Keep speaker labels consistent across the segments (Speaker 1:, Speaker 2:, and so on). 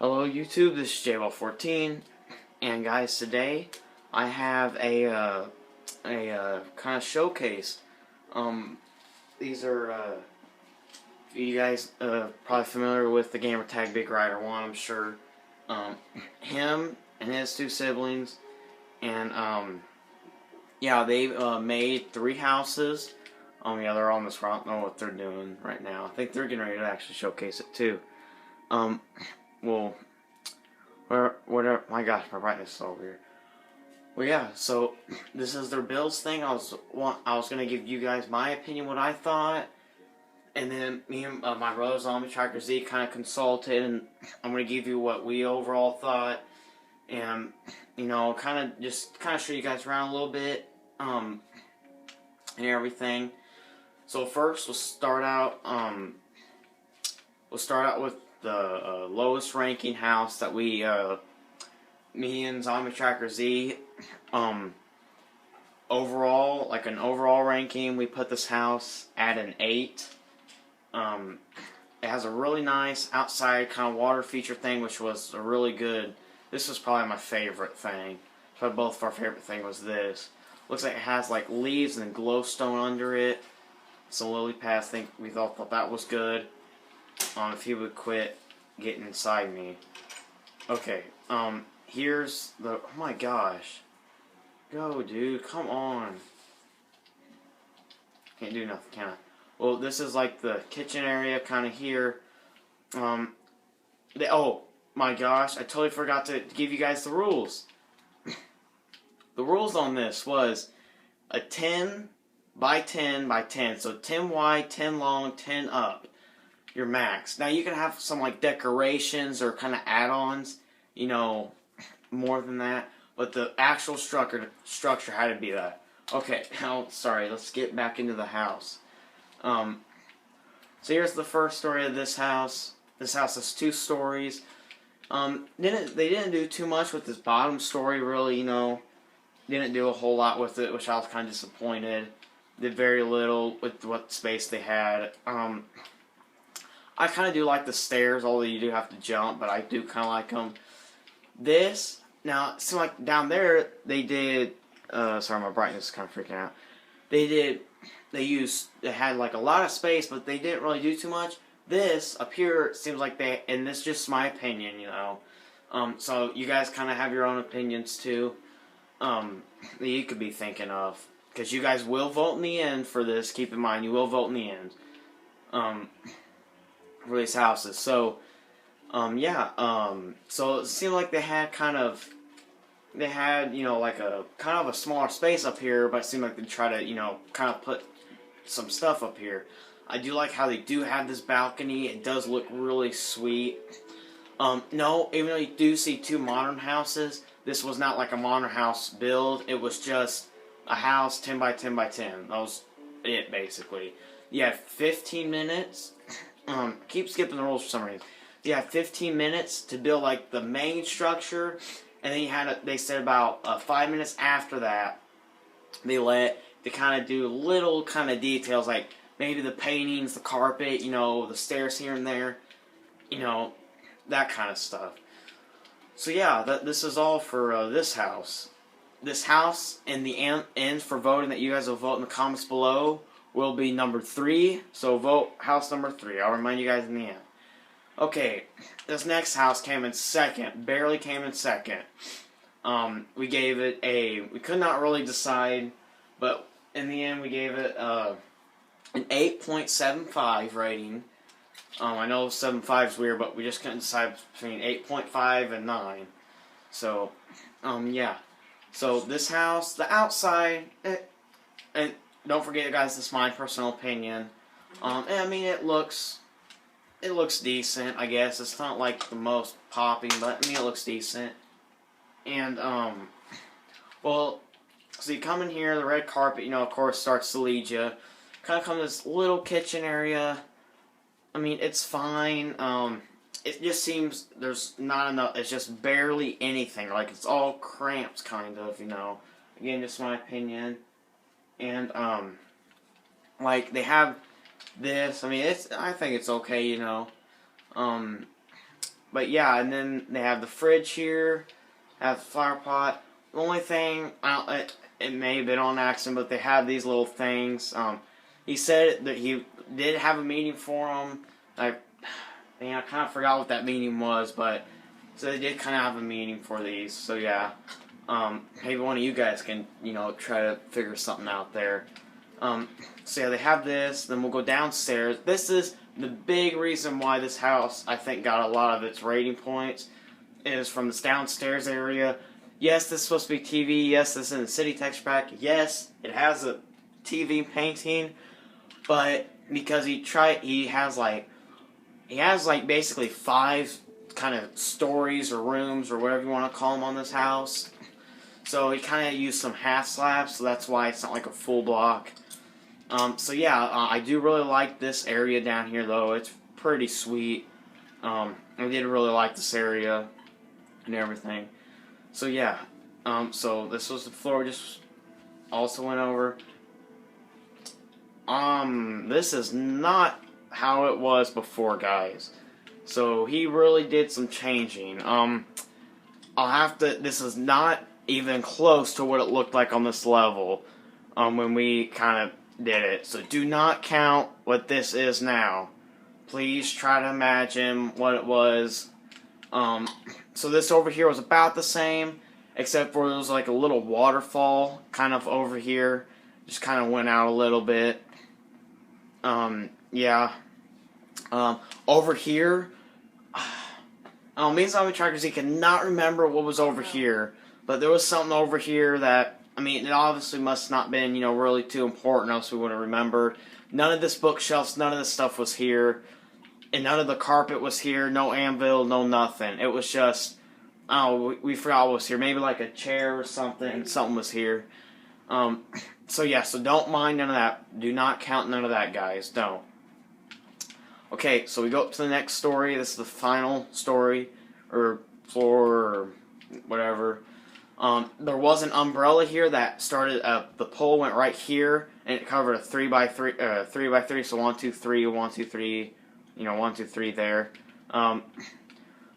Speaker 1: Hello YouTube, this is JWell14, and guys, today I have a kind of showcase. These are, you guys probably familiar with the gamer tag Big Rider 1, I'm sure. Him and his two siblings, and yeah, they made 3 houses. Yeah, they're on this. I don't know what they're doing right now. I think they're getting ready to actually showcase it too. Well, whatever. My gosh, my brightness is over here. Well, yeah. So this is their builds thing. I was gonna give you guys my opinion, what I thought, and then me and my brother Zombie Tracker Z kind of consulted, and I'm gonna give you what we overall thought, and kind of show you guys around a little bit, and everything. So first, we'll start out with the lowest ranking house that we, me and Zombie Tracker Z, overall, like an overall ranking, we put this house at an 8. It has a really nice outside kind of water feature thing, which was a really good. This was probably my favorite thing. So both of our favorite thing was this. Looks like it has like leaves and glowstone under it. It's a lily pad. I think we thought that was good. If he would quit getting inside me. Okay, here's the, oh my gosh. Go, dude, come on. Can't do nothing, can I? Well, this is like the kitchen area kind of here. Oh my gosh, I totally forgot to give you guys the rules. The rules on this was a 10 by 10 by 10. So 10 wide, 10 long, 10 up. Your max. Now you can have some like decorations or kind of add-ons, more than that. But the actual structure had to be that. Okay, now sorry, let's get back into the house. So here's the first story of this house. This house has 2 stories. They didn't do too much with this bottom story, really. Didn't do a whole lot with it, which I was kind of disappointed. Did very little with what space they had. I kind of do like the stairs, although you do have to jump, but I do kind of like them. This, now, it seemed like down there, they did, sorry, my brightness is kind of freaking out. They had like a lot of space, but they didn't really do too much. This, up here, it seems like and this is just my opinion, so you guys kind of have your own opinions too, that you could be thinking of. Because you guys will vote in the end for this, keep in mind, you will vote in the end. For these houses. So, so it seemed like they had like a kind of a smaller space up here, but it seemed like they try to, kind of put some stuff up here. I do like how they do have this balcony. It does look really sweet. No, even though you do see 2 modern houses, this was not like a modern house build. It was just a house 10 by 10 by 10. That was it, basically. You have 15 minutes. Keep skipping the rules for some reason. You have 15 minutes to build like the main structure, and then they said about 5 minutes after that, they kind of do little kind of details like maybe the paintings, the carpet, the stairs here and there, that kind of stuff. So yeah, this is all for this house. This house and the end for voting that you guys will vote in the comments below will be number 3, so vote house number 3. I'll remind you guys in the end. Okay, this next house came in second, barely came in second. We gave it we could not really decide, but in the end we gave it an 8.75 rating. I know 7.5 is weird, but we just couldn't decide between 8.5 and 9. So, yeah. So this house, the outside, and don't forget, guys, this is my personal opinion. And I mean, it looks decent, I guess. It's not like the most popping, but I mean, it looks decent. And well, so you come in here, the red carpet, of course, starts to lead you. Kind of come to this little kitchen area. I mean, it's fine. It just seems there's not enough. It's just barely anything. Like, it's all cramped, kind of. Again, just my opinion. And, like, they have this. I mean, I think it's okay, but yeah, and then they have the fridge here, have the flower pot. The only thing, it may have been on accident, but they have these little things. He said that he did have a meaning for them. I kind of forgot what that meaning was, but so they did kind of have a meaning for these. So yeah, maybe one of you guys can, try to figure something out there. So yeah, they have this. Then we'll go downstairs. This is the big reason why this house, I think, got a lot of its rating points, is from this downstairs area. Yes, this is supposed to be TV. Yes, this is in the city texture pack. Yes, it has a TV painting, but because he has basically 5 kind of stories or rooms or whatever you want to call them on this house. So he kind of used some half slabs, so that's why it's not like a full block. So yeah, I do really like this area down here though. It's pretty sweet. I did really like this area and everything. So yeah, so this was the floor we just also went over. This is not how it was before, guys. So he really did some changing. This is not even close to what it looked like on this level, when we kind of did it. So do not count what this is now. Please try to imagine what it was. So this over here was about the same, except for there was like a little waterfall kind of over here. Just kind of went out a little bit. Yeah. Over here, me and Zombie Trackers, he cannot remember what was over here, but there was something over here that, it obviously must not been, really too important, else we would have remembered. None of this bookshelves, none of this stuff was here, and none of the carpet was here, no anvil, no nothing. It was just, we forgot what was here, maybe like a chair or something was here. So yeah, so don't mind none of that. Do not count none of that, guys. Don't. Okay, so we go up to the next story. This is the final story, or floor, or whatever. There was an umbrella here that started, the pole went right here, and it covered a 3x3, 3x3, so 1, 2, 3, 1, 2, 3, 1, 2, 3 there.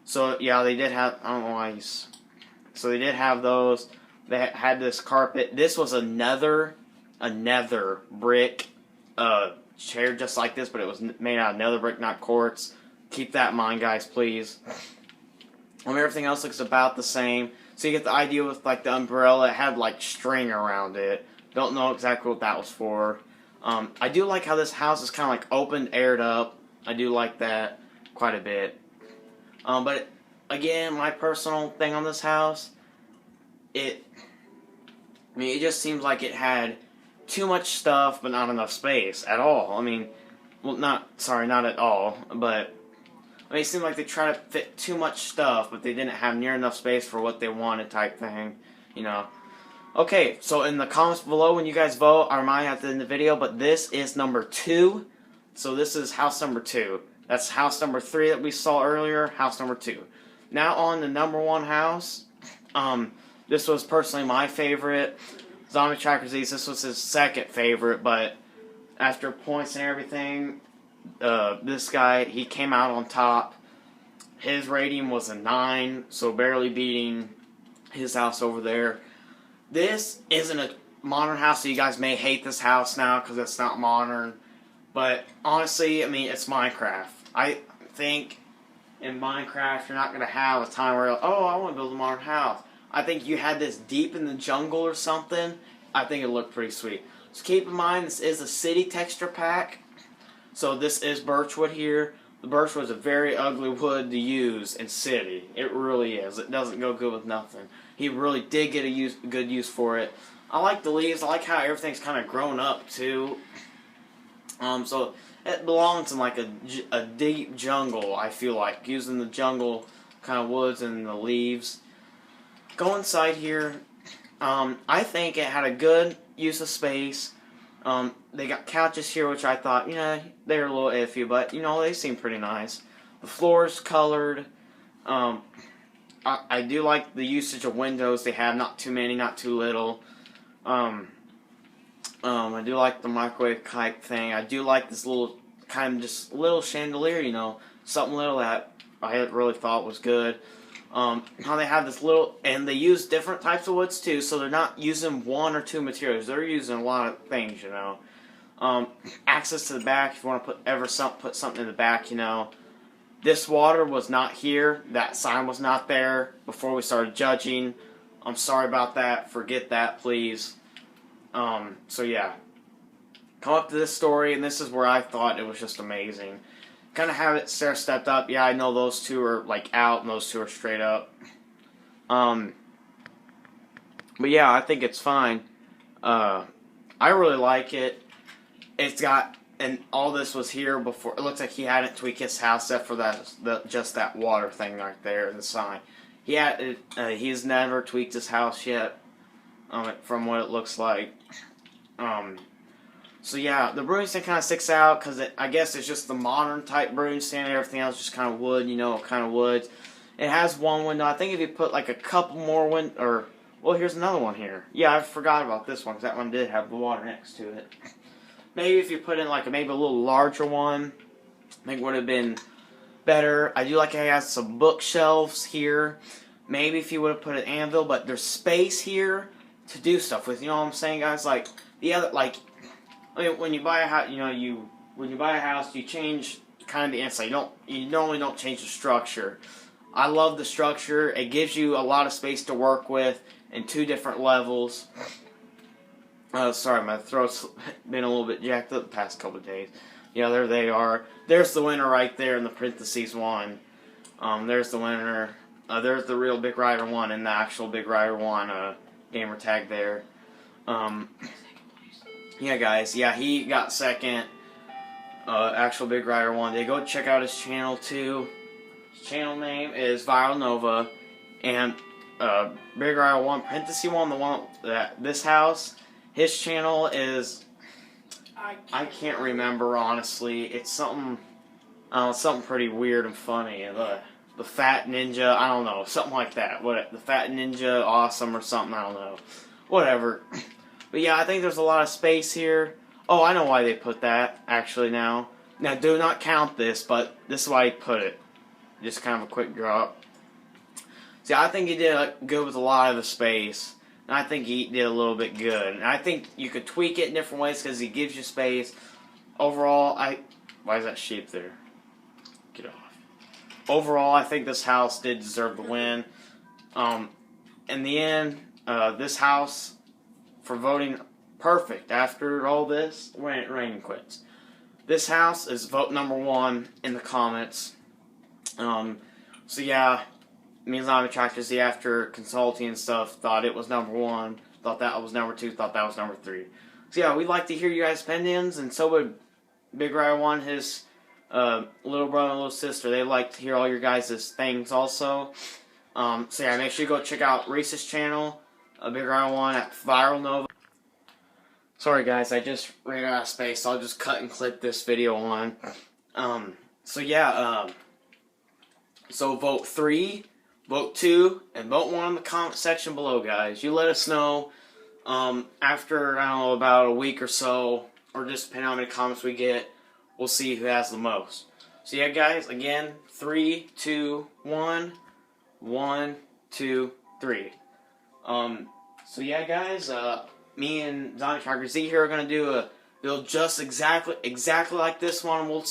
Speaker 1: So yeah, they did have, I don't know why so they did have those. They had this carpet. This was another brick, chair just like this, but it was made out of nether brick, not quartz. Keep that in mind, guys, please. Everything else looks about the same. So you get the idea with like the umbrella. It had like string around it. Don't know exactly what that was for. I do like how this house is kind of like open, aired up. I do like that quite a bit. But again, my personal thing on this house, it just seems like it had too much stuff, but not enough space at all. Not at all, but it seemed like they tried to fit too much stuff, but they didn't have near enough space for what they wanted, type thing, Okay, so in the comments below, when you guys vote, I remind you at the end of the video, but this is number 2. So this is house number 2. That's house number 3 that we saw earlier, house number 2. Now on the number 1 house, this was personally my favorite. Zombie Trackers, this was his second favorite, but after points and everything, this guy, he came out on top. His rating was a 9, so barely beating his house over there. This isn't a modern house, so you guys may hate this house now because it's not modern. But honestly, it's Minecraft. I think in Minecraft, you're not going to have a time where, I want to build a modern house. I think you had this deep in the jungle or something. I think it looked pretty sweet. So keep in mind, this is a city texture pack. So this is birchwood here. The birchwood is a very ugly wood to use in city. It really is. It doesn't go good with nothing. He really did get a good use for it. I like the leaves. I like how everything's kind of grown up too. So it belongs in like a deep jungle, I feel like. Using the jungle kind of woods and the leaves. Go inside here. I think it had a good use of space. They got couches here, which I thought, they're a little iffy, but, they seem pretty nice. The floor's colored. I do like the usage of windows they have. Not too many, not too little. I do like the microwave type thing. I do like this little, kind of just little chandelier, something little that I really thought was good. How they have this little, and they use different types of woods too, so they're not using one or two materials. They're using a lot of things, you know. Access to the back, if you want to put something in the back, you know. This water was not here. That sign was not there before we started judging. I'm sorry about that. Forget that, please. So yeah. Come up to this story, and this is where I thought it was just amazing. Kind of have it stair stepped up. Yeah, I know those two are like out, and those two are straight up. But yeah, I think it's fine. I really like it. It's got, and all this was here before. It looks like he hadn't tweaked his house except for just that water thing right there, the sign. He's never tweaked his house yet, from what it looks like. So yeah, the brewing stand kind of sticks out because I guess it's just the modern type brewing stand. Everything else is just kind of wood, you know, kind of wood. It has one window. I think if you put like a couple more well, here's another one here. Yeah, I forgot about this one because that one did have the water next to it. Maybe if you put in like maybe a little larger one, I think would have been better. I do like it has some bookshelves here. Maybe if you would have put an anvil, but there's space here to do stuff with. You know what I'm saying, guys? Like the other, like. I mean, when you buy a house, when you buy a house, you change kind of the inside. You normally don't change the structure. I love the structure. It gives you a lot of space to work with in 2 different levels. Sorry, my throat's been a little bit jacked up the past couple of days. Yeah, there they are. There's the winner right there in the parentheses 1. There's the winner. There's the real Big Rider 1 and the actual Big Rider 1 gamer tag there. Yeah, guys. Yeah, he got second. Actual Big Rider 1. They go check out his channel too. His channel name is Viral Nova, and Big Rider 1, parenthesis 1, the one that this house. His channel is I can't remember honestly. It's something pretty weird and funny. The Fat Ninja. I don't know, something like that. The Fat Ninja Awesome or something. I don't know. Whatever. But yeah, I think there's a lot of space here. Oh, I know why they put that, actually, now. Now, do not count this, but this is why he put it. Just kind of a quick drop. See, I think he did good with a lot of the space. And I think he did a little bit good. And I think you could tweak it in different ways because he gives you space. Overall, why is that sheep there? Get off. Overall, I think this house did deserve the win. In the end, this house... for voting perfect after all this, rain quits. This house is vote number 1 in the comments. So yeah, me and Zombie Tractor Z, after consulting and stuff, thought it was number 1, thought that was number 2, thought that was number 3. So yeah, we'd like to hear you guys' opinions, and so would Big Rider 1, his little brother and little sister. They'd like to hear all your guys' things also. So yeah, make sure you go check out Reese's channel. Big Rider 1 at Viral Nova. Sorry guys, I just ran out of space, so I'll just cut and clip this video on. So yeah, so vote 3, vote 2, and vote 1 in the comment section below, guys. You let us know, after, I don't know, about a week or so, or just depending on how many comments we get, we'll see who has the most. So yeah guys, again, 3, 2, 1, 1, 2, 3. So yeah, guys, me and Zombie Tractor Z here are gonna do a build just exactly like this one. We'll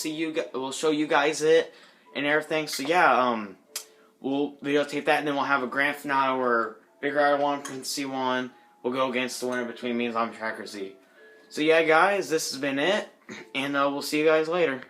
Speaker 1: show you guys it and everything. So yeah, we'll videotape that, and then we'll have a grand finale where Big Rider 1, parenthesis 1 will go against the winner between me and Zombie Tractor Z. So yeah, guys, this has been it, and we'll see you guys later.